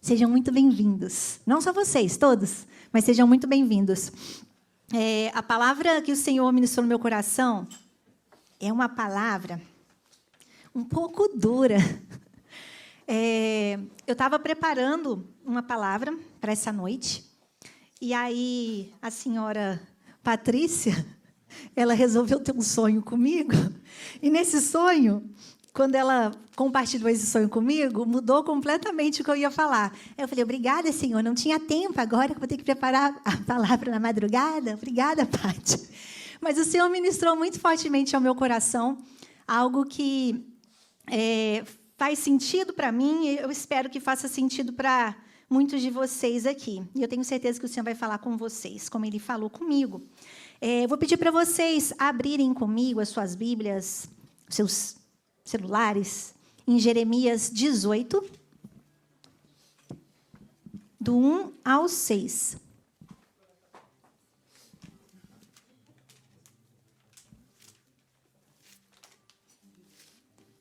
Sejam muito bem-vindos. Não só vocês, todos, mas sejam muito bem-vindos. A palavra que o Senhor ministrou no meu coração é uma palavra um pouco dura. Eu estava preparando uma palavra para essa noite, e aí a senhora Patrícia, ela resolveu ter um sonho comigo, e nesse sonho, quando ela compartilhou esse sonho comigo, mudou completamente o que eu ia falar. Eu falei, obrigada, Senhor, não tinha tempo agora, que eu vou ter que preparar a palavra na madrugada. Obrigada, Pati. Mas o Senhor ministrou muito fortemente ao meu coração, algo que faz sentido para mim, e eu espero que faça sentido para muitos de vocês aqui. E eu tenho certeza que o Senhor vai falar com vocês, como Ele falou comigo. Vou pedir para vocês abrirem comigo as suas Bíblias, seus celulares, em Jeremias 18, do 1 ao 6.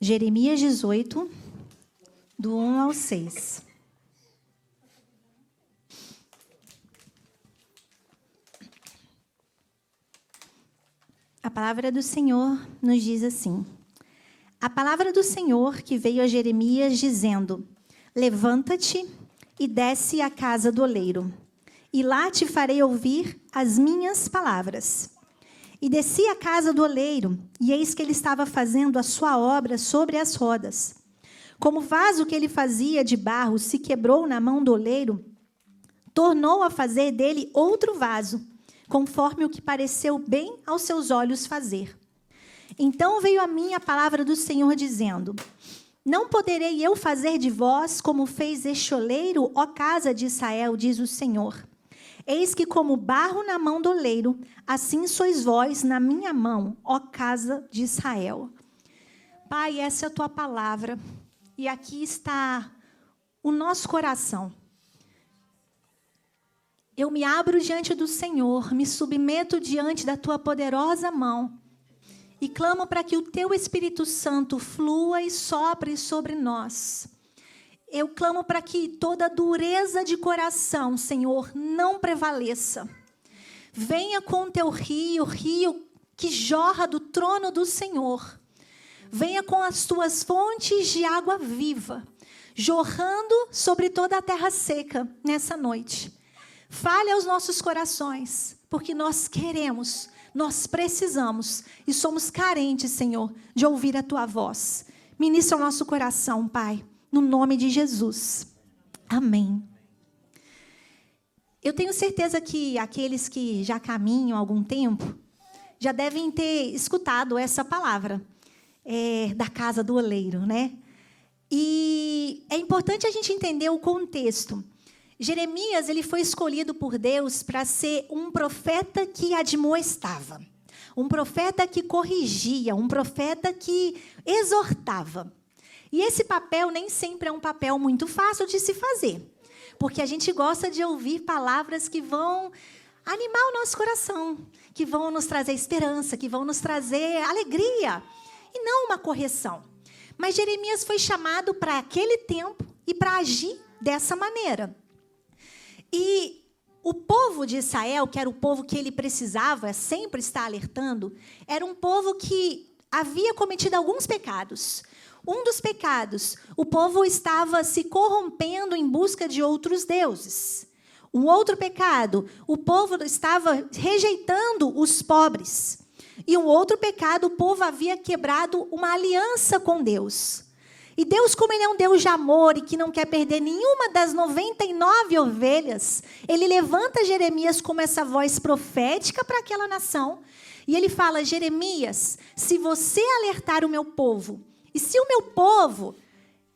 Jeremias 18, do 1 ao 6. A palavra do Senhor nos diz assim: a palavra do Senhor que veio a Jeremias dizendo: levanta-te e desce à casa do oleiro, e lá te farei ouvir as minhas palavras. E desci à casa do oleiro, e eis que ele estava fazendo a sua obra sobre as rodas. Como o vaso que ele fazia de barro se quebrou na mão do oleiro, tornou a fazer dele outro vaso, conforme o que pareceu bem aos seus olhos fazer. Então veio a mim a palavra do Senhor, dizendo: não poderei eu fazer de vós como fez este oleiro, ó casa de Israel, diz o Senhor. Eis que como barro na mão do oleiro, assim sois vós na minha mão, ó casa de Israel. Pai, essa é a tua palavra, e aqui está o nosso coração. Eu me abro diante do Senhor, me submeto diante da tua poderosa mão, e clamo para que o teu Espírito Santo flua e sopre sobre nós. Eu clamo para que toda dureza de coração, Senhor, não prevaleça. Venha com o teu rio que jorra do trono do Senhor. Venha com as tuas fontes de água viva, jorrando sobre toda a terra seca nessa noite. Fale aos nossos corações, porque nós queremos, nós precisamos e somos carentes, Senhor, de ouvir a tua voz. Ministra o nosso coração, Pai, no nome de Jesus. Amém. Eu tenho certeza que aqueles que já caminham há algum tempo já devem ter escutado essa palavra da casa do oleiro, né? E é importante a gente entender o contexto. Jeremias, ele foi escolhido por Deus para ser um profeta que admoestava, um profeta que corrigia, um profeta que exortava. E esse papel nem sempre é um papel muito fácil de se fazer, porque a gente gosta de ouvir palavras que vão animar o nosso coração, que vão nos trazer esperança, que vão nos trazer alegria, e não uma correção. Mas Jeremias foi chamado para aquele tempo e para agir dessa maneira. E o povo de Israel, que era o povo que ele precisava sempre estar alertando, era um povo que havia cometido alguns pecados. Um dos pecados, o povo estava se corrompendo em busca de outros deuses. Um outro pecado, o povo estava rejeitando os pobres. E um outro pecado, o povo havia quebrado uma aliança com Deus. E Deus, como Ele é um Deus de amor e que não quer perder nenhuma das 99 ovelhas, Ele levanta Jeremias como essa voz profética para aquela nação. E Ele fala: Jeremias, se você alertar o meu povo, e se o meu povo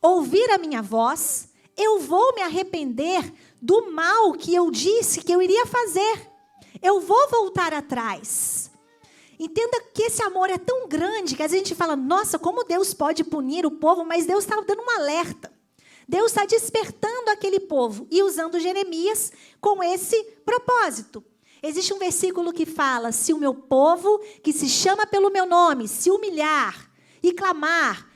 ouvir a minha voz, eu vou me arrepender do mal que eu disse que eu iria fazer. Eu vou voltar atrás. Entenda que esse amor é tão grande que às vezes a gente fala: nossa, como Deus pode punir o povo? Mas Deus está dando um alerta. Deus está despertando aquele povo e usando Jeremias com esse propósito. Existe um versículo que fala: se o meu povo, que se chama pelo meu nome, se humilhar e clamar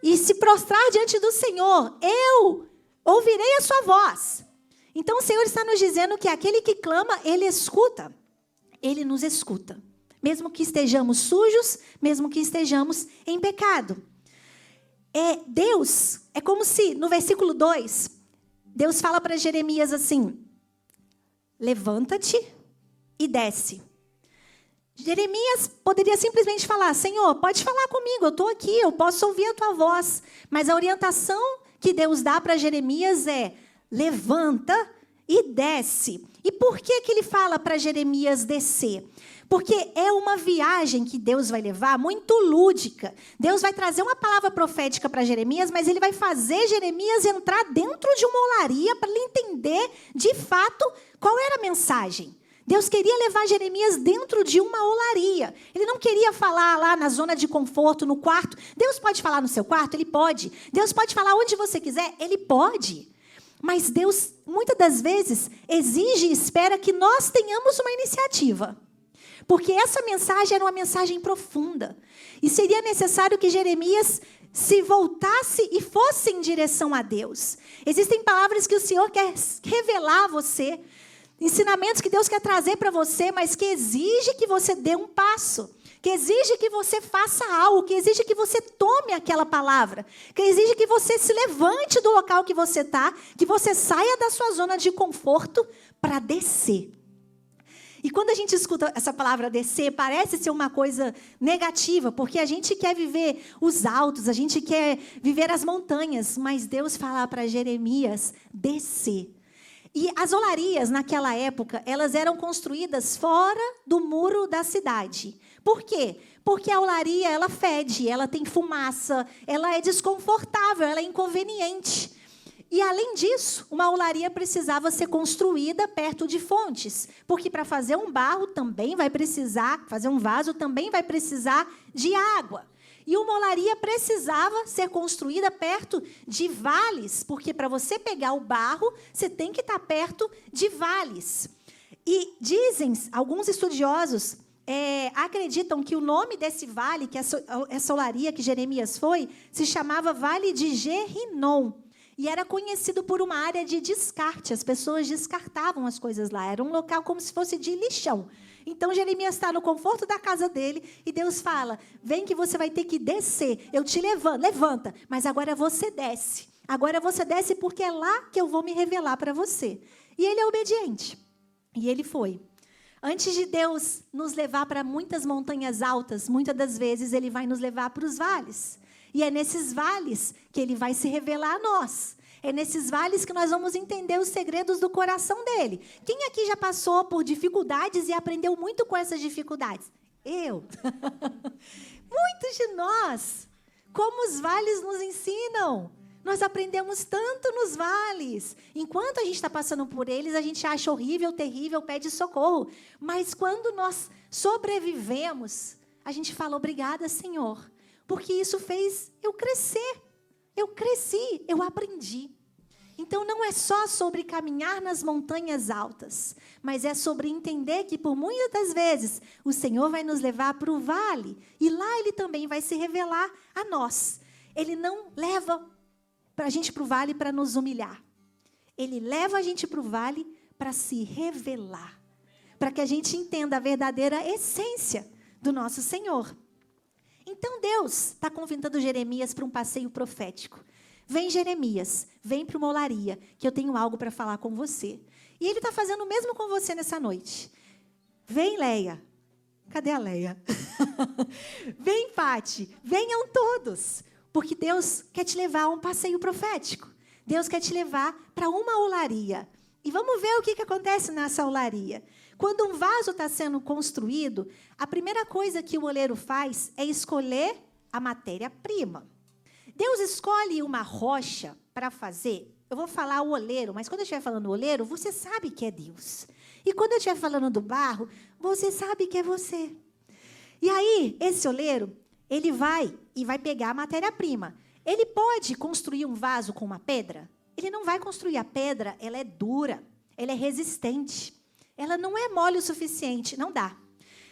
e se prostrar diante do Senhor, eu ouvirei a sua voz. Então o Senhor está nos dizendo que aquele que clama, Ele escuta. Ele nos escuta. Mesmo que estejamos sujos, mesmo que estejamos em pecado. Deus, é como se no versículo 2, Deus fala para Jeremias assim: levanta-te e desce. Jeremias poderia simplesmente falar: Senhor, pode falar comigo, eu estou aqui, eu posso ouvir a tua voz. Mas a orientação que Deus dá para Jeremias é: levanta e desce. E por que ele fala para Jeremias descer? Porque é uma viagem que Deus vai levar muito lúdica. Deus vai trazer uma palavra profética para Jeremias, mas ele vai fazer Jeremias entrar dentro de uma olaria para ele entender, de fato, qual era a mensagem. Deus queria levar Jeremias dentro de uma olaria. Ele não queria falar lá na zona de conforto, no quarto. Deus pode falar no seu quarto? Ele pode. Deus pode falar onde você quiser? Ele pode. Mas Deus, muitas das vezes, exige e espera que nós tenhamos uma iniciativa. Porque essa mensagem era uma mensagem profunda. E seria necessário que Jeremias se voltasse e fosse em direção a Deus. Existem palavras que o Senhor quer revelar a você, ensinamentos que Deus quer trazer para você, mas que exige que você dê um passo, que exige que você faça algo, que exige que você tome aquela palavra, que exige que você se levante do local que você está, que você saia da sua zona de conforto para descer. E quando a gente escuta essa palavra descer, parece ser uma coisa negativa, porque a gente quer viver os altos, a gente quer viver as montanhas, mas Deus fala para Jeremias descer. E as olarias, naquela época, elas eram construídas fora do muro da cidade. Por quê? Porque a olaria, ela fede, ela tem fumaça, ela é desconfortável, ela é inconveniente. E, além disso, uma olaria precisava ser construída perto de fontes, porque para fazer um barro também vai precisar, fazer um vaso também vai precisar de água. E uma olaria precisava ser construída perto de vales, porque para você pegar o barro, você tem que estar perto de vales. E dizem, alguns estudiosos acreditam que o nome desse vale, que essa olaria que Jeremias foi, se chamava Vale de Gerinom. E era conhecido por uma área de descarte. As pessoas descartavam as coisas lá. Era um local como se fosse de lixão. Então, Jeremias está no conforto da casa dele e Deus fala: vem que você vai ter que descer. Eu te levanta, mas agora você desce. Agora você desce porque é lá que eu vou me revelar para você. E ele é obediente. E ele foi. Antes de Deus nos levar para muitas montanhas altas, muitas das vezes ele vai nos levar para os vales. E é nesses vales que ele vai se revelar a nós. É nesses vales que nós vamos entender os segredos do coração dele. Quem aqui já passou por dificuldades e aprendeu muito com essas dificuldades? Eu. Muitos de nós. Como os vales nos ensinam. Nós aprendemos tanto nos vales. Enquanto a gente está passando por eles, a gente acha horrível, terrível, pede socorro. Mas quando nós sobrevivemos, a gente fala: obrigada, Senhor. Porque isso fez eu crescer. Eu cresci, eu aprendi. Então, não é só sobre caminhar nas montanhas altas, mas é sobre entender que, por muitas das vezes, o Senhor vai nos levar para o vale. E lá Ele também vai se revelar a nós. Ele não leva a gente para o vale para nos humilhar. Ele leva a gente para o vale para se revelar. Para que a gente entenda a verdadeira essência do nosso Senhor. Então, Deus está convidando Jeremias para um passeio profético. Vem, Jeremias, vem para uma olaria, que eu tenho algo para falar com você. E Ele está fazendo o mesmo com você nessa noite. Vem, Leia. Cadê a Leia? Vem, Pati. Venham todos. Porque Deus quer te levar a um passeio profético. Deus quer te levar para uma olaria. E vamos ver o que acontece nessa olaria. Quando um vaso está sendo construído, a primeira coisa que o oleiro faz é escolher a matéria-prima. Deus escolhe uma rocha para fazer. Eu vou falar o oleiro, mas quando eu estiver falando oleiro, você sabe que é Deus. E quando eu estiver falando do barro, você sabe que é você. E aí, esse oleiro, ele vai pegar a matéria-prima. Ele pode construir um vaso com uma pedra? Ele não vai construir a pedra, ela é dura, ela é resistente. Ela não é mole o suficiente, não dá.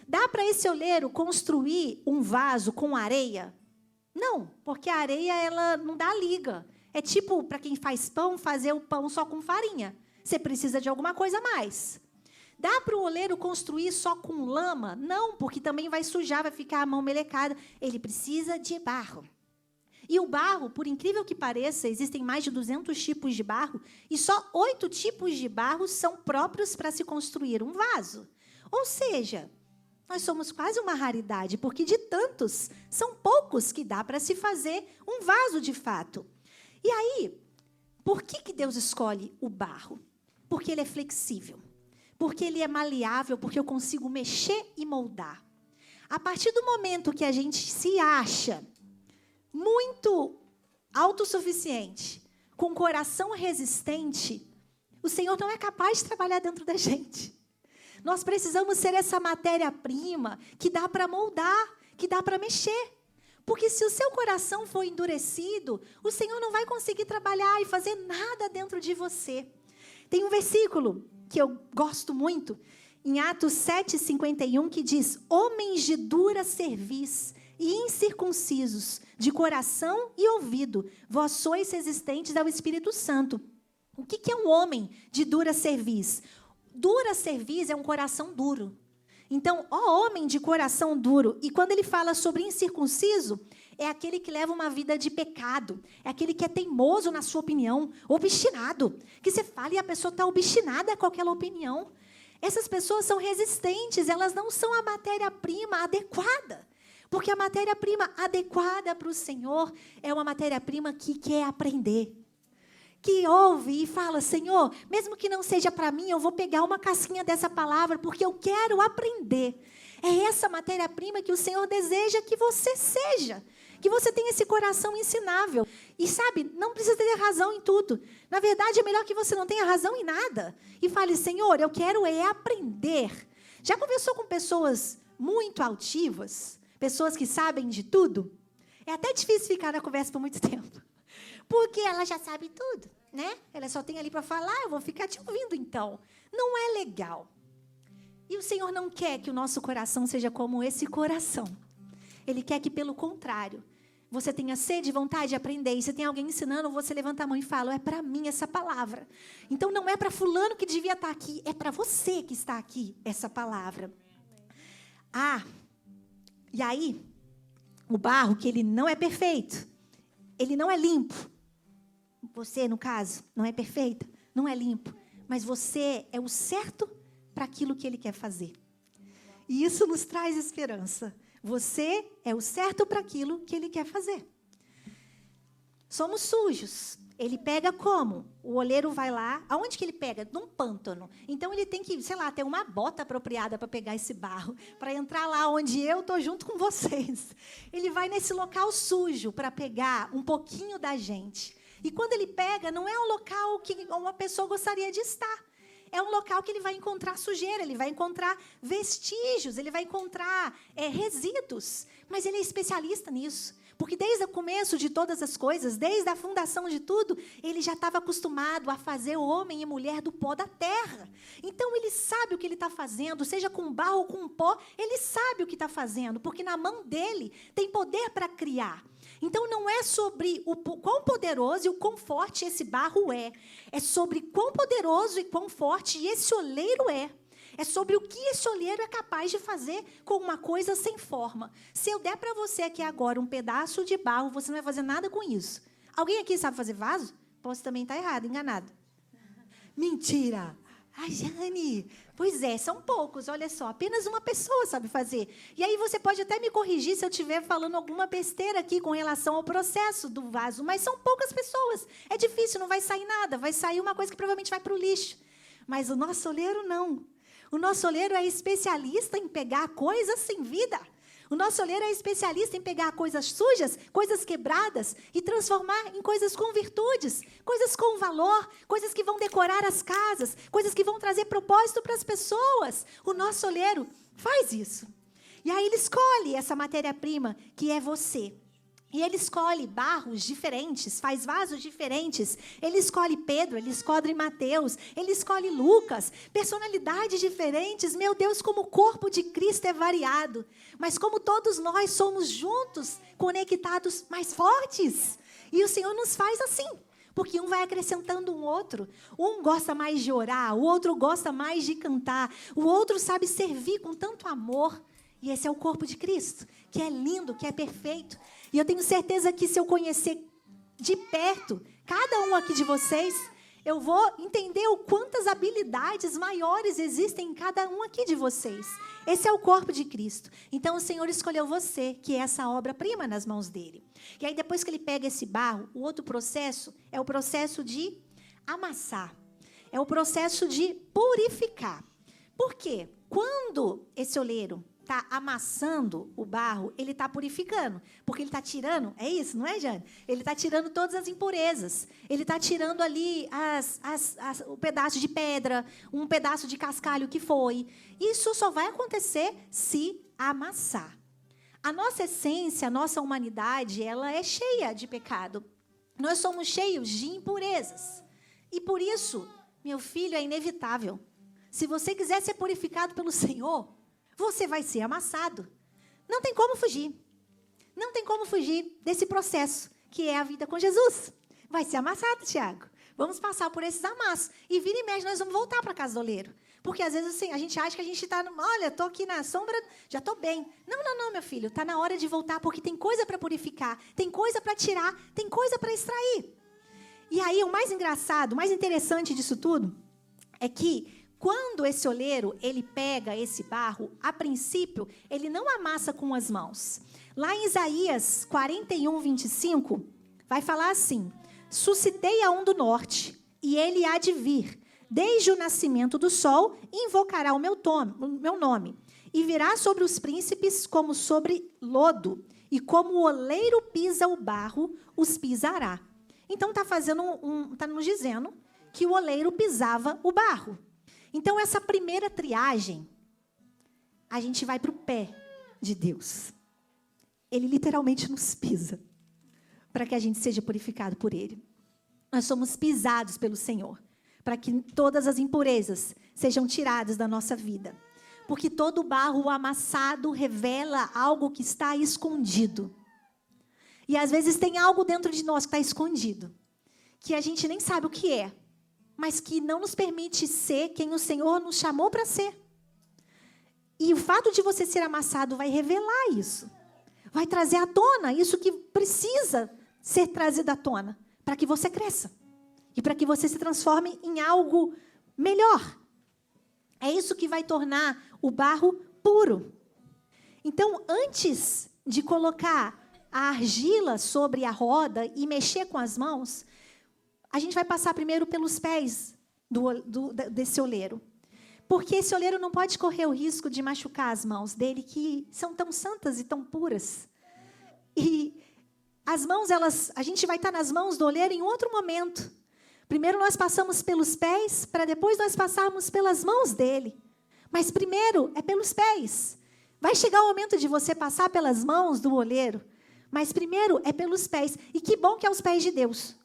Dá para esse oleiro construir um vaso com areia? Não, porque a areia ela não dá liga. É tipo, para quem faz pão, fazer o pão só com farinha. Você precisa de alguma coisa a mais. Dá para o oleiro construir só com lama? Não, porque também vai sujar, vai ficar a mão melecada. Ele precisa de barro. E o barro, por incrível que pareça, existem mais de 200 tipos de barro, e só 8 tipos de barro são próprios para se construir um vaso. Ou seja, nós somos quase uma raridade, porque de tantos, são poucos que dá para se fazer um vaso de fato. E aí, por que Deus escolhe o barro? Porque ele é flexível, porque ele é maleável, porque eu consigo mexer e moldar. A partir do momento que a gente se acha muito autossuficiente, com coração resistente, o Senhor não é capaz de trabalhar dentro da gente. Nós precisamos ser essa matéria-prima que dá para moldar, que dá para mexer. Porque se o seu coração for endurecido, o Senhor não vai conseguir trabalhar e fazer nada dentro de você. Tem um versículo que eu gosto muito, em Atos 7:51, que diz: homens de dura cerviz e incircuncisos, de coração e ouvido, vós sois resistentes ao Espírito Santo. O que é um homem de dura cerviz? Dura cerviz é um coração duro. Então, ó homem de coração duro. E quando ele fala sobre incircunciso, é aquele que leva uma vida de pecado. É aquele que é teimoso na sua opinião, obstinado. Que você fala e a pessoa está obstinada com aquela opinião. Essas pessoas são resistentes, elas não são a matéria-prima adequada. Porque a matéria-prima adequada para o Senhor é uma matéria-prima que quer aprender. Que ouve e fala: Senhor, mesmo que não seja para mim, eu vou pegar uma casquinha dessa palavra, porque eu quero aprender. É essa matéria-prima que o Senhor deseja que você seja. Que você tenha esse coração ensinável. E sabe, não precisa ter razão em tudo. Na verdade, é melhor que você não tenha razão em nada. E fale: Senhor, eu quero aprender. Já conversou com pessoas muito altivas? Pessoas que sabem de tudo? É até difícil ficar na conversa por muito tempo. Porque ela já sabe tudo, né? Ela só tem ali para falar, eu vou ficar te ouvindo então. Não é legal. E o Senhor não quer que o nosso coração seja como esse coração. Ele quer que, pelo contrário, você tenha sede e vontade de aprender. E se tem alguém ensinando, você levanta a mão e fala: é para mim essa palavra. Então não é para fulano que devia estar aqui, é para você que está aqui essa palavra. E aí, o barro, que ele não é perfeito, ele não é limpo. Você, no caso, não é perfeita, não é limpo, mas você é o certo para aquilo que ele quer fazer. E isso nos traz esperança. Você é o certo para aquilo que ele quer fazer. Somos sujos. Ele pega como? O oleiro vai lá. Aonde que ele pega? Num pântano. Então, ele tem que, sei lá, ter uma bota apropriada para pegar esse barro, para entrar lá onde eu estou junto com vocês. Ele vai nesse local sujo para pegar um pouquinho da gente. E quando ele pega, não é um local que uma pessoa gostaria de estar. É um local que ele vai encontrar sujeira, ele vai encontrar vestígios, ele vai encontrar resíduos. Mas ele é especialista nisso. Porque desde o começo de todas as coisas, desde a fundação de tudo, ele já estava acostumado a fazer o homem e mulher do pó da terra. Então, ele sabe o que ele está fazendo, seja com barro ou com pó, ele sabe o que está fazendo, porque na mão dele tem poder para criar. Então, não é sobre o quão poderoso e o quão forte esse barro é sobre quão poderoso e quão forte esse oleiro é. É sobre o que esse oleiro é capaz de fazer com uma coisa sem forma. Se eu der para você aqui agora um pedaço de barro, você não vai fazer nada com isso. Alguém aqui sabe fazer vaso? Posso também estar errado, enganado. Mentira! Ai, Jane, pois é, são poucos, olha só, apenas uma pessoa sabe fazer. E aí você pode até me corrigir se eu estiver falando alguma besteira aqui com relação ao processo do vaso, mas são poucas pessoas. É difícil, não vai sair nada, vai sair uma coisa que provavelmente vai para o lixo. Mas o nosso oleiro não. O nosso oleiro é especialista em pegar coisas sem vida. O nosso oleiro é especialista em pegar coisas sujas, coisas quebradas e transformar em coisas com virtudes, coisas com valor, coisas que vão decorar as casas, coisas que vão trazer propósito para as pessoas. O nosso oleiro faz isso. E aí ele escolhe essa matéria-prima que é você. E ele escolhe barros diferentes, faz vasos diferentes. Ele escolhe Pedro, ele escolhe Mateus, ele escolhe Lucas. Personalidades diferentes. Meu Deus, como o corpo de Cristo é variado. Mas como todos nós somos juntos, conectados, mais fortes. E o Senhor nos faz assim. Porque um vai acrescentando um outro. Um gosta mais de orar, o outro gosta mais de cantar, o outro sabe servir com tanto amor. E esse é o corpo de Cristo, que é lindo, que é perfeito. E eu tenho certeza que se eu conhecer de perto cada um aqui de vocês, eu vou entender o quantas habilidades maiores existem em cada um aqui de vocês. Esse é o corpo de Cristo. Então, o Senhor escolheu você, que é essa obra-prima nas mãos dele. E aí, depois que ele pega esse barro, o outro processo é o processo de amassar. É o processo de purificar. Por quê? Quando esse oleiro está amassando o barro, ele está purificando. Porque ele está tirando, é isso, não é, Jane? Ele está tirando todas as impurezas. Ele está tirando ali o pedaço de pedra, um pedaço de cascalho que foi. Isso só vai acontecer se amassar. A nossa essência, a nossa humanidade, ela é cheia de pecado. Nós somos cheios de impurezas. E por isso, meu filho, é inevitável. Se você quiser ser purificado pelo Senhor, você vai ser amassado. Não tem como fugir. Não tem como fugir desse processo, que é a vida com Jesus. Vai ser amassado, Tiago. Vamos passar por esses amassos. E vira e mexe, nós vamos voltar para a casa do oleiro. Porque, às vezes, assim, a gente acha que a gente está... Olha, estou aqui na sombra, já estou bem. Não, meu filho. Está na hora de voltar, porque tem coisa para purificar. Tem coisa para tirar. Tem coisa para extrair. E aí, o mais engraçado, o mais interessante disso tudo, é que quando esse oleiro, ele pega esse barro, a princípio, ele não amassa com as mãos. Lá em Isaías 41, 25, vai falar assim: suscitei a um do norte, e ele há de vir. Desde o nascimento do sol, invocará o meu nome, e virá sobre os príncipes como sobre lodo, e como o oleiro pisa o barro, os pisará. Então, está nos dizendo que o oleiro pisava o barro. Então, essa primeira triagem, a gente vai para o pé de Deus. Ele literalmente nos pisa para que a gente seja purificado por Ele. Nós somos pisados pelo Senhor para que todas as impurezas sejam tiradas da nossa vida. Porque todo barro amassado revela algo que está escondido. E às vezes tem algo dentro de nós que está escondido, que a gente nem sabe o que é, mas que não nos permite ser quem o Senhor nos chamou para ser. E o fato de você ser amassado vai revelar isso. Vai trazer à tona isso que precisa ser trazido à tona, para que você cresça. E para que você se transforme em algo melhor. É isso que vai tornar o barro puro. Então, antes de colocar a argila sobre a roda e mexer com as mãos, a gente vai passar primeiro pelos pés desse oleiro. Porque esse oleiro não pode correr o risco de machucar as mãos dele, que são tão santas e tão puras. E as mãos, a gente vai estar nas mãos do oleiro em outro momento. Primeiro nós passamos pelos pés, para depois nós passarmos pelas mãos dele. Mas primeiro é pelos pés. Vai chegar o momento de você passar pelas mãos do oleiro, mas primeiro é pelos pés. E que bom que é os pés de Deus.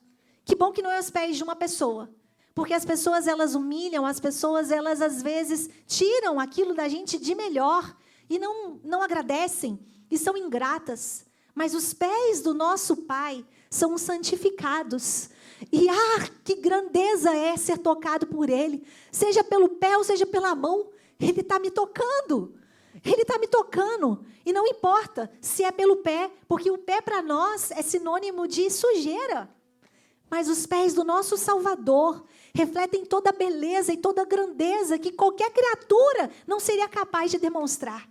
Que bom que não é os pés de uma pessoa. Porque as pessoas, elas humilham, as pessoas, elas às vezes tiram aquilo da gente de melhor e não agradecem e são ingratas. Mas os pés do nosso Pai são santificados. E que grandeza é ser tocado por Ele. Seja pelo pé ou seja pela mão, Ele está me tocando. Ele está me tocando. E não importa se é pelo pé, porque o pé para nós é sinônimo de sujeira. Mas os pés do nosso Salvador refletem toda a beleza e toda a grandeza que qualquer criatura não seria capaz de demonstrar.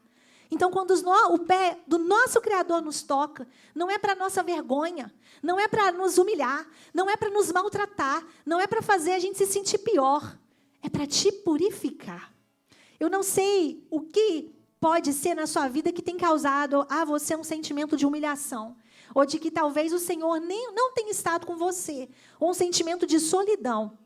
Então, quando o pé do nosso Criador nos toca, não é para nossa vergonha, não é para nos humilhar, não é para nos maltratar, não é para fazer a gente se sentir pior, é para te purificar. Eu não sei o que pode ser na sua vida que tem causado a você um sentimento de humilhação, ou de que talvez o Senhor não tenha estado com você, ou um sentimento de solidão.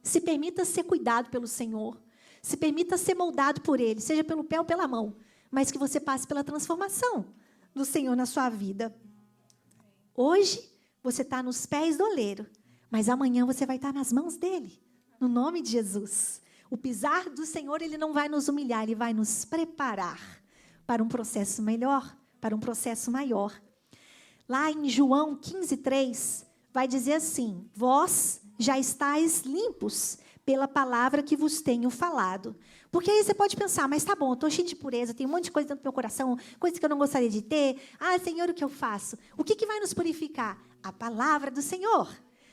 Se permita ser cuidado pelo Senhor, se permita ser moldado por Ele, seja pelo pé ou pela mão, mas que você passe pela transformação do Senhor na sua vida. Hoje, você está nos pés do oleiro, mas amanhã você vai estar nas mãos dEle, no nome de Jesus. O pisar do Senhor, Ele não vai nos humilhar, Ele vai nos preparar para um processo melhor, para um processo maior. Lá em João 15:3, vai dizer assim: vós já estáis limpos pela palavra que vos tenho falado. Porque aí você pode pensar, mas tá bom, eu estou cheio de pureza, tem um monte de coisa dentro do meu coração, coisas que eu não gostaria de ter. Ah, Senhor, o que eu faço? O que vai nos purificar? A palavra do Senhor.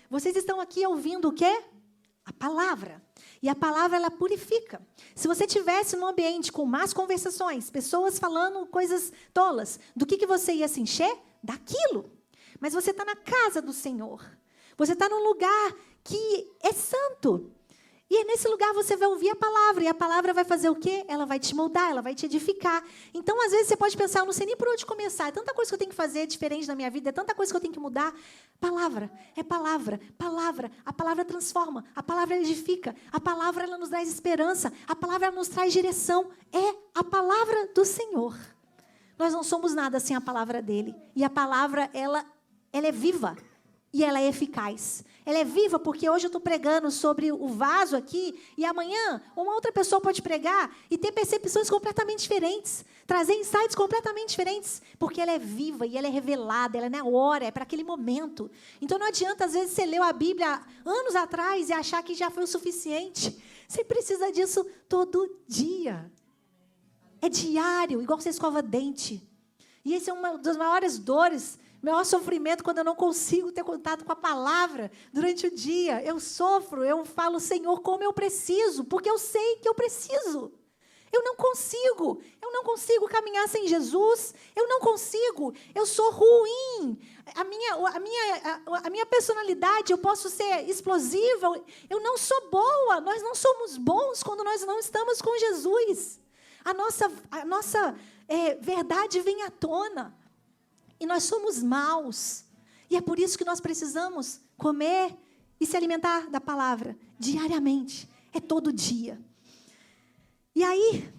Vocês estão aqui ouvindo o quê? A palavra. E a palavra, ela purifica. Se você tivesse num ambiente com más conversações, pessoas falando coisas tolas, do que você ia se encher? Daquilo. Mas você está na casa do Senhor. Você está num lugar que é santo. E nesse lugar você vai ouvir a palavra. E a palavra vai fazer o quê? Ela vai te moldar, ela vai te edificar. Então, às vezes, você pode pensar, eu não sei nem por onde começar. É tanta coisa que eu tenho que fazer diferente na minha vida. É tanta coisa que eu tenho que mudar. Palavra, é palavra, palavra. A palavra transforma, a palavra edifica. A palavra, ela nos traz esperança. A palavra, ela nos traz direção. É a palavra do Senhor. Nós não somos nada sem a palavra dele. E a palavra, ela é viva. E ela é eficaz. Ela é viva porque hoje eu estou pregando sobre o vaso aqui e amanhã uma outra pessoa pode pregar e ter percepções completamente diferentes, trazer insights completamente diferentes, porque ela é viva e ela é revelada, ela é na hora, é para aquele momento. Então não adianta, às vezes, você leu a Bíblia anos atrás e achar que já foi o suficiente. Você precisa disso todo dia. É diário, igual você escova dente. E esse é uma das maiores dores, maior sofrimento quando eu não consigo ter contato com a palavra durante o dia. Eu sofro, eu falo, Senhor, como eu preciso, porque eu sei que eu preciso. Eu não consigo caminhar sem Jesus, eu não consigo, eu sou ruim. A minha personalidade, eu posso ser explosiva, eu não sou boa, nós não somos bons quando nós não estamos com Jesus. A nossa verdade vem à tona. E nós somos maus. E é por isso que nós precisamos comer e se alimentar da palavra diariamente. É todo dia. E aí,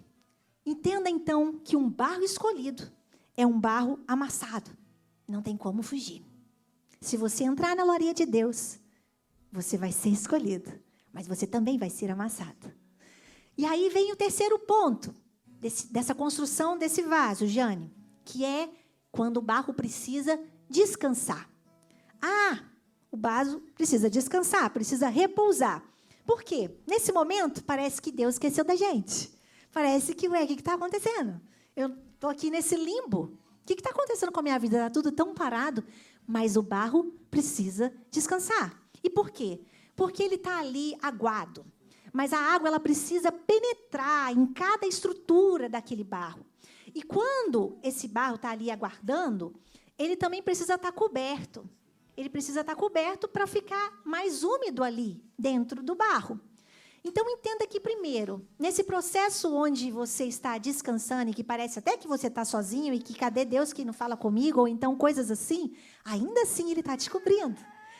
entenda então que um barro escolhido é um barro amassado. Não tem como fugir. Se você entrar na glória de Deus, você vai ser escolhido. Mas você também vai ser amassado. E aí vem o terceiro ponto dessa construção desse vaso, Jane, que é quando o barro precisa descansar. O vaso precisa descansar, precisa repousar. Por quê? Nesse momento, parece que Deus esqueceu da gente. Parece que, o que está acontecendo? Eu estou aqui nesse limbo. O que está acontecendo com a minha vida? Está tudo tão parado. Mas o barro precisa descansar. E por quê? Porque ele está ali aguado. Mas a água, ela precisa penetrar em cada estrutura daquele barro. E quando esse barro está ali aguardando, ele também precisa estar coberto. Ele precisa estar coberto para ficar mais úmido ali, dentro do barro. Então, entenda que, primeiro, nesse processo onde você está descansando e que parece até que você está sozinho e que cadê Deus que não fala comigo, ou então coisas assim, ainda assim Ele está te cobrindo.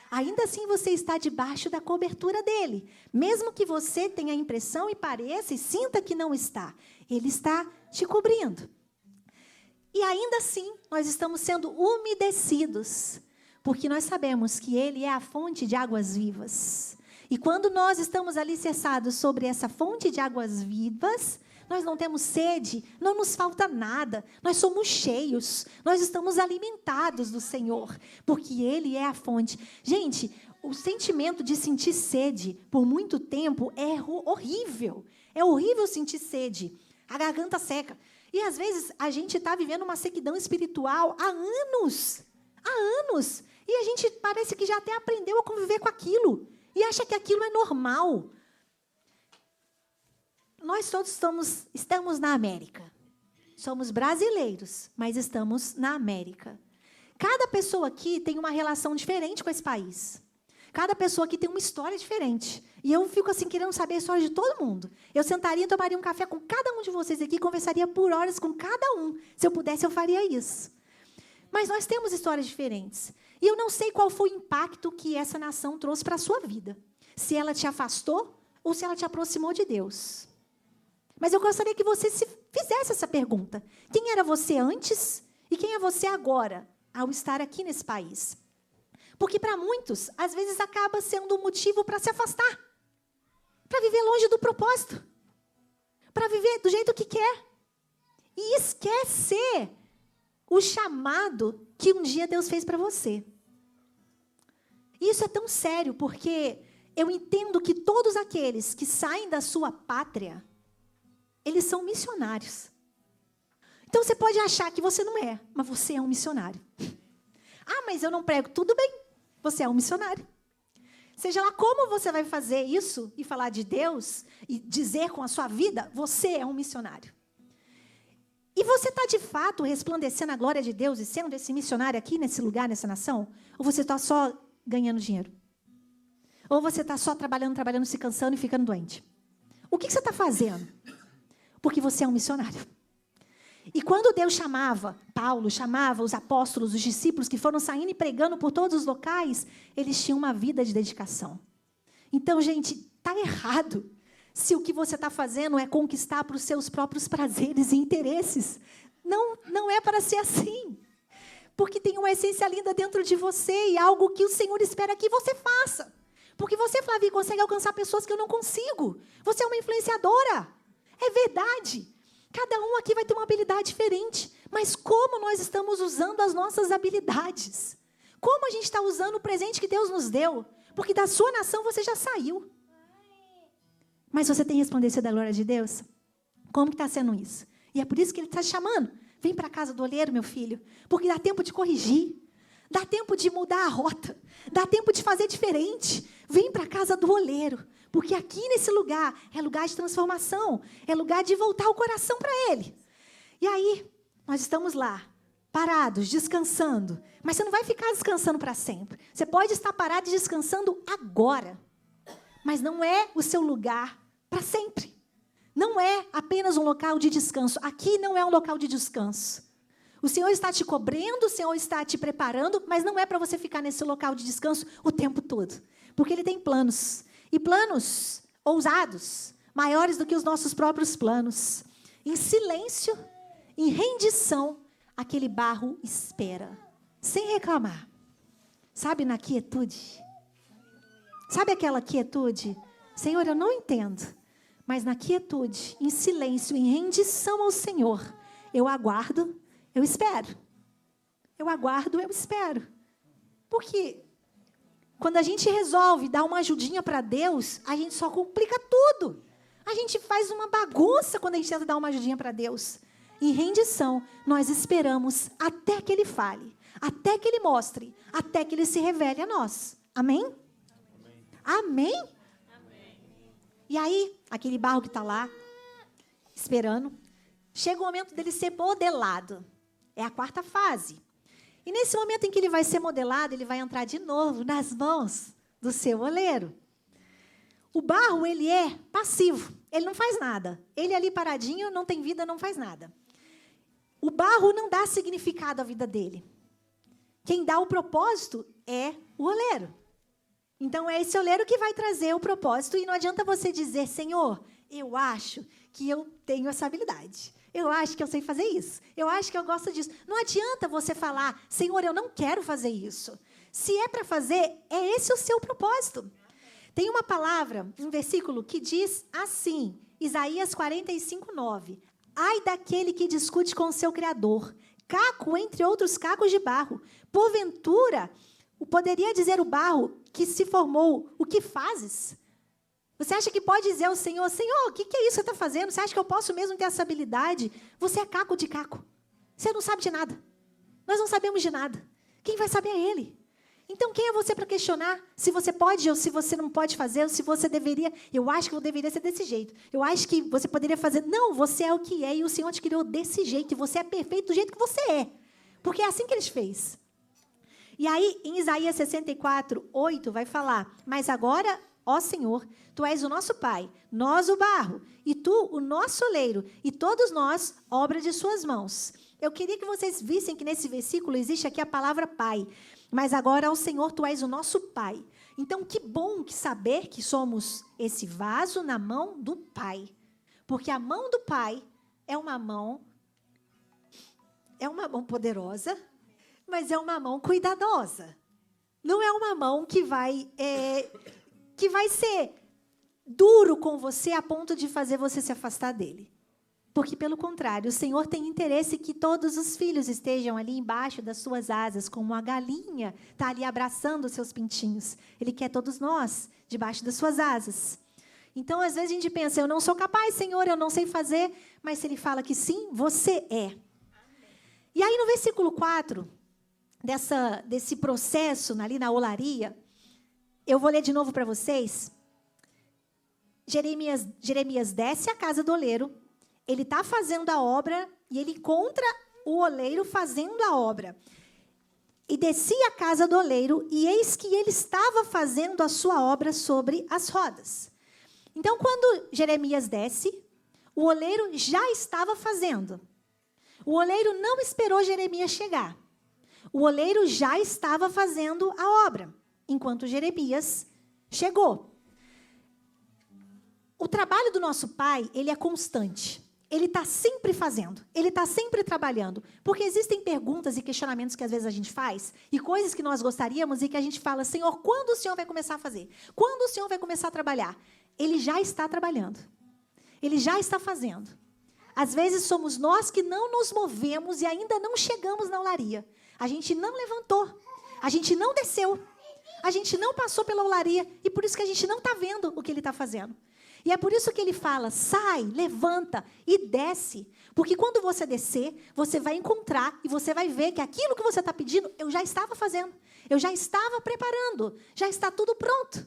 Ainda assim você está debaixo da cobertura dEle. Mesmo que você tenha a impressão e pareça e sinta que não está, Ele está te cobrindo. E ainda assim, nós estamos sendo umedecidos, porque nós sabemos que Ele é a fonte de águas vivas. E quando nós estamos alicerçados sobre essa fonte de águas vivas, nós não temos sede, não nos falta nada, nós somos cheios, nós estamos alimentados do Senhor, porque Ele é a fonte. Gente, o sentimento de sentir sede por muito tempo é horrível. É horrível sentir sede, a garganta seca. E, às vezes, a gente está vivendo uma sequidão espiritual há anos. E a gente parece que já até aprendeu a conviver com aquilo. E acha que aquilo é normal. Nós todos estamos na América. Somos brasileiros, mas estamos na América. Cada pessoa aqui tem uma relação diferente com esse país. Cada pessoa aqui tem uma história diferente. E eu fico assim, querendo saber a história de todo mundo. Eu sentaria e tomaria um café com cada um de vocês aqui, conversaria por horas com cada um. Se eu pudesse, eu faria isso. Mas nós temos histórias diferentes. E eu não sei qual foi o impacto que essa nação trouxe para a sua vida. Se ela te afastou ou se ela te aproximou de Deus. Mas eu gostaria que você se fizesse essa pergunta. Quem era você antes e quem é você agora, ao estar aqui nesse país? Porque para muitos, às vezes, acaba sendo um motivo para se afastar. Para viver longe do propósito. Para viver do jeito que quer. E esquecer o chamado que um dia Deus fez para você. Isso é tão sério, porque eu entendo que todos aqueles que saem da sua pátria, eles são missionários. Então você pode achar que você não é, mas você é um missionário. Ah, mas eu não prego. Tudo bem, você é um missionário. Seja lá como você vai fazer isso e falar de Deus e dizer com a sua vida, você é um missionário. E você está de fato resplandecendo a glória de Deus e sendo esse missionário aqui nesse lugar, nessa nação? Ou você está só ganhando dinheiro? Ou você está só trabalhando, se cansando e ficando doente? O que você está fazendo? Porque você é um missionário. E quando Deus chamava, Paulo chamava os apóstolos, os discípulos que foram saindo e pregando por todos os locais, eles tinham uma vida de dedicação. Então, gente, está errado se o que você está fazendo é conquistar para os seus próprios prazeres e interesses. Não é para ser assim. Porque tem uma essência linda dentro de você e algo que o Senhor espera que você faça. Porque você, Flavi, consegue alcançar pessoas que eu não consigo. Você é uma influenciadora. É verdade. Cada um aqui vai ter uma habilidade diferente. Mas como nós estamos usando as nossas habilidades? Como a gente está usando o presente que Deus nos deu? Porque da sua nação você já saiu. Mas você tem resplandecido a glória de Deus? Como que está sendo isso? E é por isso que Ele está chamando. Vem para a casa do oleiro, meu filho. Porque dá tempo de corrigir. Dá tempo de mudar a rota. Dá tempo de fazer diferente. Vem para a casa do oleiro. Porque aqui nesse lugar é lugar de transformação. É lugar de voltar o coração para Ele. E aí, nós estamos lá, parados, descansando. Mas você não vai ficar descansando para sempre. Você pode estar parado e descansando agora. Mas não é o seu lugar para sempre. Não é apenas um local de descanso. Aqui não é um local de descanso. O Senhor está te cobrendo, o Senhor está te preparando, mas não é para você ficar nesse local de descanso o tempo todo. Porque Ele tem planos. E planos ousados, maiores do que os nossos próprios planos. Em silêncio, em rendição, aquele barro espera, sem reclamar. Sabe, na quietude? Sabe aquela quietude? Senhor, eu não entendo. Mas na quietude, em silêncio, em rendição ao Senhor, eu aguardo, eu espero. Eu aguardo, eu espero. Porque quando a gente resolve dar uma ajudinha para Deus, a gente só complica tudo. A gente faz uma bagunça quando a gente tenta dar uma ajudinha para Deus. Em rendição, nós esperamos até que Ele fale, até que Ele mostre, até que Ele se revele a nós. Amém? Amém? Amém? E aí, aquele barro que está lá, esperando, chega o momento dele ser modelado. É a quarta fase. E nesse momento em que ele vai ser modelado, ele vai entrar de novo nas mãos do seu oleiro. O barro, ele é passivo. Ele não faz nada. Ele ali paradinho, não tem vida, não faz nada. O barro não dá significado à vida dele. Quem dá o propósito é o oleiro. Então, é esse oleiro que vai trazer o propósito. E não adianta você dizer, Senhor, eu acho que eu tenho essa habilidade. Eu acho que eu sei fazer isso. Eu acho que eu gosto disso. Não adianta você falar, Senhor, eu não quero fazer isso. Se é para fazer, é esse o seu propósito. Tem uma palavra, um versículo que diz assim, Isaías 45:9. Ai daquele que discute com o seu Criador, caco entre outros cacos de barro. Porventura, poderia dizer o barro que se formou, o que fazes? Você acha que pode dizer ao Senhor, Senhor, o que é isso que você está fazendo? Você acha que eu posso mesmo ter essa habilidade? Você é caco de caco. Você não sabe de nada. Nós não sabemos de nada. Quem vai saber é Ele. Então, quem é você para questionar se você pode ou se você não pode fazer, ou se você deveria... Eu acho que eu deveria ser desse jeito. Eu acho que você poderia fazer... Não, você é o que é e o Senhor te criou desse jeito. E você é perfeito do jeito que você é. Porque é assim que Ele te fez. E aí, em Isaías 64:8, vai falar, mas agora... Ó Senhor, Tu és o nosso Pai, nós o barro, e Tu o nosso oleiro, e todos nós, obra de Suas mãos. Eu queria que vocês vissem que nesse versículo existe aqui a palavra Pai. Mas agora, ó Senhor, Tu és o nosso Pai. Então, que bom que saber que somos esse vaso na mão do Pai. Porque a mão do Pai é uma mão poderosa, mas é uma mão cuidadosa. Não é uma mão que vai ser duro com você a ponto de fazer você se afastar dele. Porque, pelo contrário, o Senhor tem interesse que todos os filhos estejam ali embaixo das suas asas, como a galinha está ali abraçando os seus pintinhos. Ele quer todos nós debaixo das suas asas. Então, às vezes a gente pensa, eu não sou capaz, Senhor, eu não sei fazer. Mas se Ele fala que sim, você é. E aí, no versículo 4, desse processo ali na olaria, eu vou ler de novo para vocês. Jeremias desce à casa do oleiro. Ele está fazendo a obra e ele encontra o oleiro fazendo a obra. E descia à casa do oleiro, e eis que ele estava fazendo a sua obra sobre as rodas. Então, quando Jeremias desce, o oleiro já estava fazendo. O oleiro não esperou Jeremias chegar. O oleiro já estava fazendo a obra, enquanto Jeremias chegou. O trabalho do nosso pai, ele é constante. Ele está sempre fazendo, ele está sempre trabalhando. Porque existem perguntas e questionamentos que às vezes a gente faz, e coisas que nós gostaríamos e que a gente fala, Senhor, quando o Senhor vai começar a fazer? Quando o Senhor vai começar a trabalhar? Ele já está trabalhando. Ele já está fazendo. Às vezes somos nós que não nos movemos e ainda não chegamos na olaria. A gente não levantou, a gente não desceu, a gente não passou pela olaria, e por isso que a gente não está vendo o que ele está fazendo. E é por isso que ele fala, sai, levanta e desce. Porque quando você descer, você vai encontrar e você vai ver que aquilo que você está pedindo, eu já estava fazendo. Eu já estava preparando. Já está tudo pronto.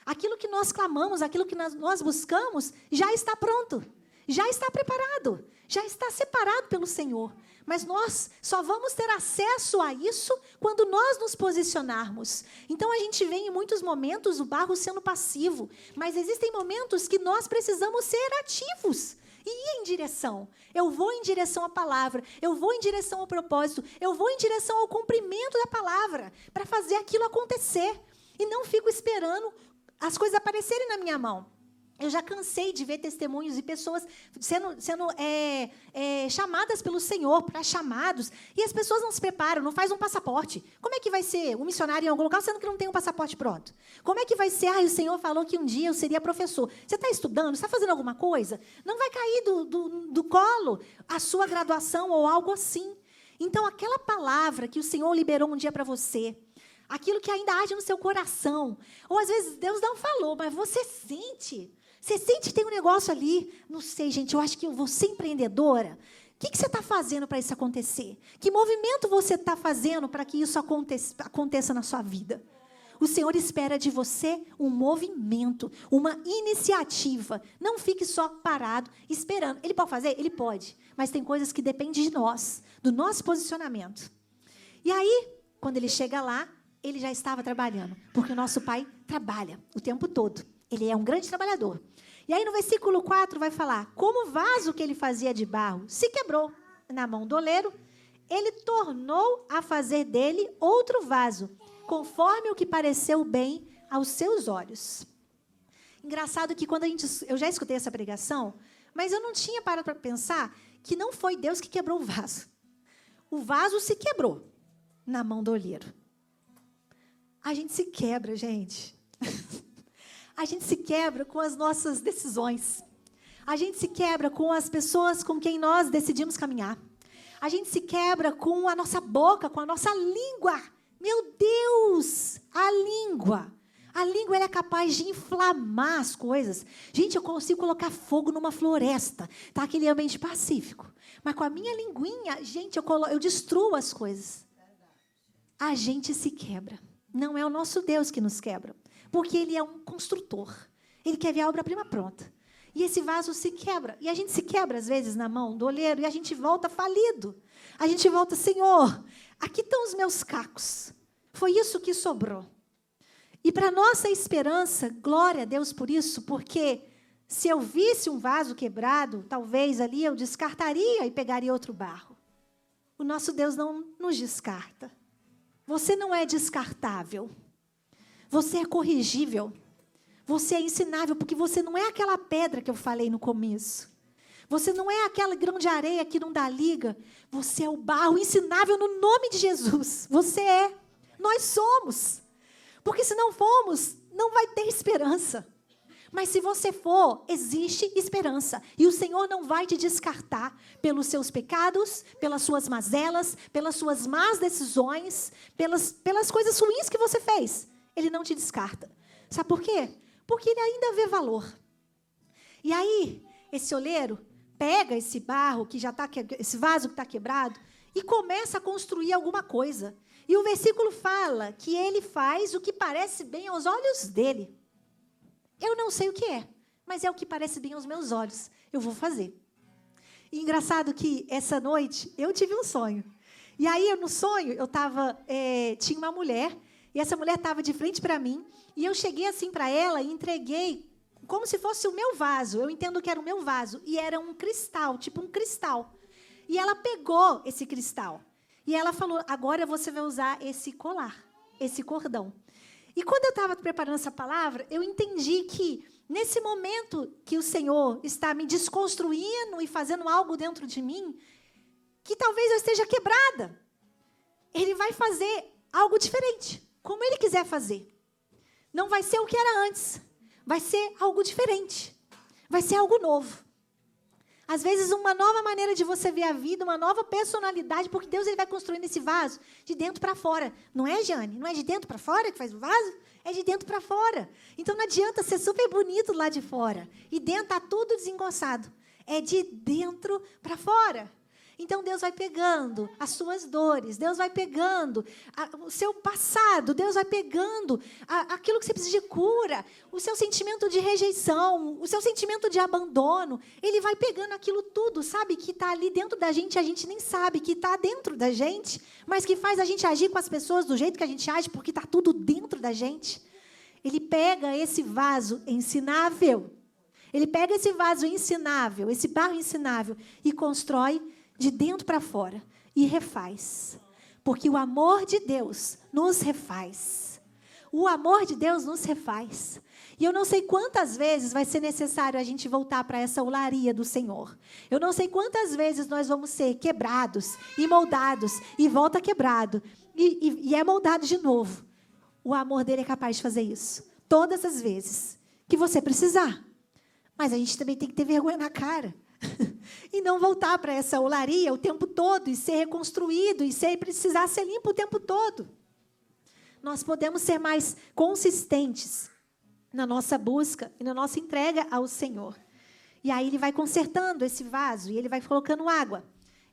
Aquilo que nós clamamos, aquilo que nós buscamos, já está pronto. Já está preparado. Já está separado pelo Senhor. Mas nós só vamos ter acesso a isso quando nós nos posicionarmos. Então, a gente vê em muitos momentos o barro sendo passivo. Mas existem momentos que nós precisamos ser ativos. E ir em direção. Eu vou em direção à palavra. Eu vou em direção ao propósito. Eu vou em direção ao cumprimento da palavra. Para fazer aquilo acontecer. E não fico esperando as coisas aparecerem na minha mão. Eu já cansei de ver testemunhos de pessoas sendo chamadas pelo Senhor para chamados, e as pessoas não se preparam, não fazem um passaporte. Como é que vai ser um missionário em algum lugar, sendo que não tem um passaporte pronto? Como é que vai ser? O Senhor falou que um dia eu seria professor. Você está estudando? Está fazendo alguma coisa? Não vai cair do colo a sua graduação ou algo assim. Então, aquela palavra que o Senhor liberou um dia para você, aquilo que ainda arde no seu coração, ou às vezes Deus não falou, mas você sente. Você sente que tem um negócio ali. Não sei, gente, eu acho que eu vou ser empreendedora. O que você está fazendo para isso acontecer? Que movimento você está fazendo para que isso aconteça na sua vida? O Senhor espera de você um movimento, uma iniciativa. Não fique só parado, esperando. Ele pode fazer? Ele pode. Mas tem coisas que dependem de nós, do nosso posicionamento. E aí, quando ele chega lá, ele já estava trabalhando. Porque o nosso pai trabalha o tempo todo. Ele é um grande trabalhador. E aí no versículo 4 vai falar, como o vaso que ele fazia de barro se quebrou na mão do oleiro, ele tornou a fazer dele outro vaso, conforme o que pareceu bem aos seus olhos. Engraçado que eu já escutei essa pregação, mas eu não tinha parado para pensar que não foi Deus que quebrou o vaso. O vaso se quebrou na mão do oleiro. A gente se quebra, gente. A gente se quebra com as nossas decisões. A gente se quebra com as pessoas com quem nós decidimos caminhar. A gente se quebra com a nossa boca, com a nossa língua. Meu Deus! A língua. A língua ela é capaz de inflamar as coisas. Gente, eu consigo colocar fogo numa floresta. Tá aquele ambiente pacífico. Mas com a minha linguinha, gente, eu destruo as coisas. A gente se quebra. Não é o nosso Deus que nos quebra. Porque Ele é um construtor. Ele quer ver a obra-prima pronta. E esse vaso se quebra. E a gente se quebra, às vezes, na mão do oleiro. E a gente volta falido. A gente volta, Senhor, aqui estão os meus cacos. Foi isso que sobrou. E para nossa esperança, glória a Deus por isso, porque se eu visse um vaso quebrado, talvez ali eu descartaria e pegaria outro barro. O nosso Deus não nos descarta. Você não é descartável. Você é corrigível. Você é ensinável, porque você não é aquela pedra que eu falei no começo. Você não é aquele grão de areia que não dá liga. Você é o barro ensinável no nome de Jesus. Você é. Nós somos. Porque se não formos, não vai ter esperança. Mas se você for, existe esperança. E o Senhor não vai te descartar pelos seus pecados, pelas suas mazelas, pelas suas más decisões, pelas coisas ruins que você fez. Ele não te descarta. Sabe por quê? Porque ele ainda vê valor. E aí, esse oleiro pega esse barro, esse vaso que está quebrado, e começa a construir alguma coisa. E o versículo fala que ele faz o que parece bem aos olhos dele. Eu não sei o que é, mas é o que parece bem aos meus olhos. Eu vou fazer. E engraçado que essa noite eu tive um sonho. E aí, no sonho, tinha uma mulher, e essa mulher estava de frente para mim, e eu cheguei assim para ela e entreguei como se fosse o meu vaso. Eu entendo que era o meu vaso. E era um cristal, tipo um cristal. E ela pegou esse cristal. E ela falou, agora você vai usar esse colar, esse cordão. E quando eu estava preparando essa palavra, eu entendi que, nesse momento que o Senhor está me desconstruindo e fazendo algo dentro de mim, que talvez eu esteja quebrada. Ele vai fazer algo diferente, como Ele quiser fazer. Não vai ser o que era antes. Vai ser algo diferente. Vai ser algo novo. Às vezes, uma nova maneira de você ver a vida, uma nova personalidade, porque Deus ele vai construindo esse vaso de dentro para fora. Não é, Jane? Não é de dentro para fora que faz o vaso? É de dentro para fora. Então, não adianta ser super bonito lá de fora. E dentro está tudo desengonçado. É de dentro para fora. Então, Deus vai pegando as suas dores, Deus vai pegando o seu passado, Deus vai pegando aquilo que você precisa de cura, o seu sentimento de rejeição, o seu sentimento de abandono. Ele vai pegando aquilo tudo, sabe, que está ali dentro da gente, a gente nem sabe que está dentro da gente, mas que faz a gente agir com as pessoas do jeito que a gente age, porque está tudo dentro da gente. Ele pega esse vaso ensinável, ele pega esse vaso ensinável, esse barro ensinável, e constrói de dentro para fora, e refaz. Porque o amor de Deus nos refaz. O amor de Deus nos refaz. E eu não sei quantas vezes vai ser necessário a gente voltar para essa olaria do Senhor. Eu não sei quantas vezes nós vamos ser quebrados e moldados, e volta quebrado, e é moldado de novo. O amor dele é capaz de fazer isso. Todas as vezes que você precisar. Mas a gente também tem que ter vergonha na cara. E não voltar para essa olaria o tempo todo, e ser reconstruído, e precisar ser limpo o tempo todo. Nós podemos ser mais consistentes na nossa busca e na nossa entrega ao Senhor. E aí Ele vai consertando esse vaso, e Ele vai colocando água.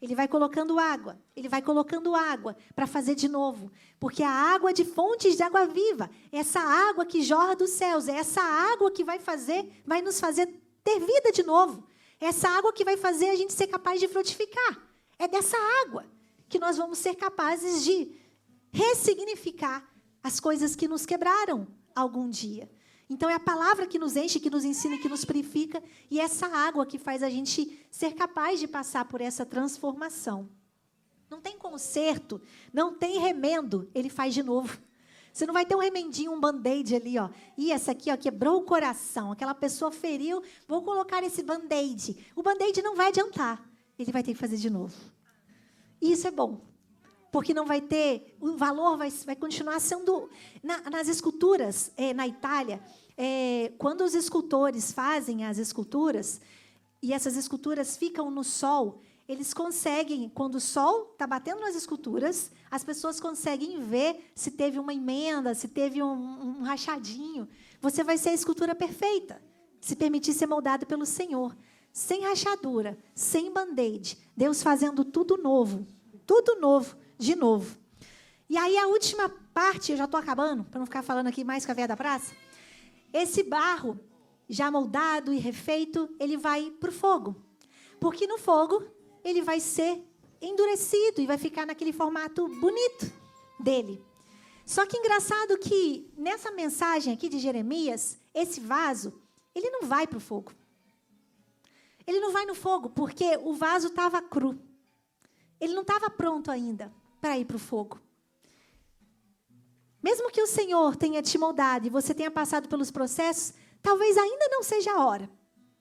Ele vai colocando água, Ele vai colocando água para fazer de novo. Porque a água de fontes de água viva, essa água que jorra dos céus, é essa água que vai nos fazer ter vida de novo. Essa água que vai fazer a gente ser capaz de frutificar. É dessa água que nós vamos ser capazes de ressignificar as coisas que nos quebraram algum dia. Então, é a palavra que nos enche, que nos ensina, que nos purifica. E essa água que faz a gente ser capaz de passar por essa transformação. Não tem conserto, não tem remendo. Ele faz de novo. Você não vai ter um remendinho, um band-aid ali, ó. E essa aqui, ó, quebrou o coração. Aquela pessoa feriu, vou colocar esse band-aid. O band-aid não vai adiantar. Ele vai ter que fazer de novo. E isso é bom. Porque não vai ter... O valor vai continuar sendo... Nas esculturas, na Itália, quando os escultores fazem as esculturas, e essas esculturas ficam no sol... Eles conseguem, quando o sol está batendo nas esculturas, as pessoas conseguem ver se teve uma emenda, se teve um rachadinho. Você vai ser a escultura perfeita, se permitir ser moldado pelo Senhor. Sem rachadura, sem band-aid. Deus fazendo tudo novo, de novo. E aí a última parte, eu já estou acabando, para não ficar falando aqui mais com a véia da praça. Esse barro, já moldado e refeito, ele vai para o fogo. Porque no fogo... ele vai ser endurecido e vai ficar naquele formato bonito dele. Só que engraçado que nessa mensagem aqui de Jeremias, esse vaso, ele não vai para o fogo. Ele não vai no fogo porque o vaso estava cru. Ele não estava pronto ainda para ir para o fogo. Mesmo que o Senhor tenha te moldado e você tenha passado pelos processos, talvez ainda não seja a hora.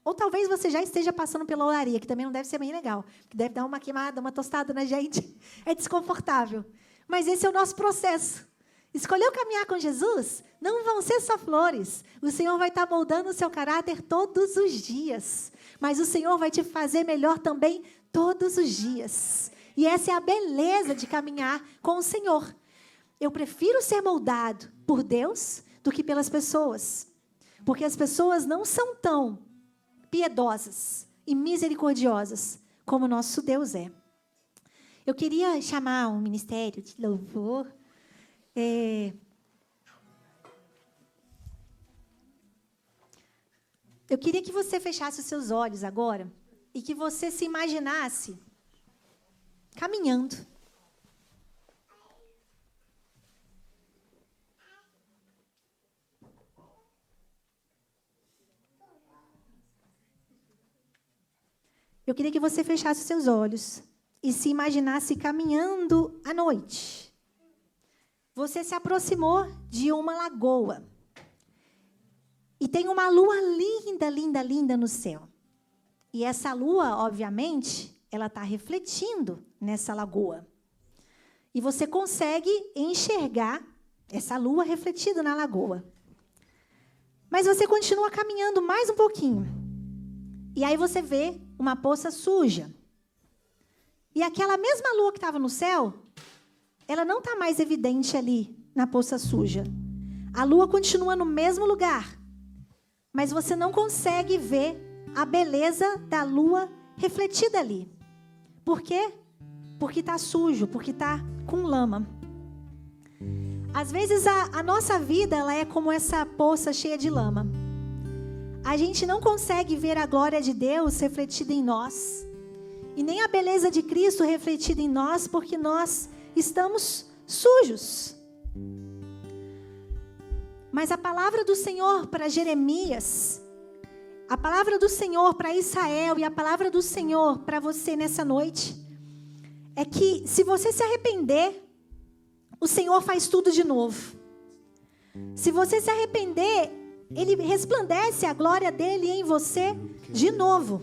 Ou talvez você já esteja passando pela olaria, que também não deve ser bem legal. Que deve dar uma queimada, uma tostada na gente. É desconfortável. Mas esse é o nosso processo. Escolheu caminhar com Jesus? Não vão ser só flores. O Senhor vai estar moldando o seu caráter todos os dias. Mas o Senhor vai te fazer melhor também todos os dias. E essa é a beleza de caminhar com o Senhor. Eu prefiro ser moldado por Deus do que pelas pessoas. Porque as pessoas não são tão piedosas e misericordiosas como nosso Deus é. Eu queria chamar um ministério de louvor. Eu queria que você fechasse os seus olhos agora e que você se imaginasse caminhando. Eu queria que você fechasse os seus olhos e se imaginasse caminhando à noite. Você se aproximou de uma lagoa. E tem uma lua linda, linda, linda no céu. E essa lua, obviamente, ela está refletindo nessa lagoa. E você consegue enxergar essa lua refletida na lagoa. Mas você continua caminhando mais um pouquinho. E aí você vê uma poça suja. E aquela mesma lua que estava no céu, ela não está mais evidente ali na poça suja. A lua continua no mesmo lugar. Mas você não consegue ver a beleza da lua refletida ali. Por quê? Porque está sujo, porque está com lama. Às vezes a nossa vida ela é como essa poça cheia de lama. A gente não consegue ver a glória de Deus refletida em nós. E nem a beleza de Cristo refletida em nós, porque nós estamos sujos. Mas a palavra do Senhor para Jeremias, a palavra do Senhor para Israel e a palavra do Senhor para você nessa noite, é que se você se arrepender, o Senhor faz tudo de novo. Se você se arrepender, Ele resplandece a glória dEle em você de novo.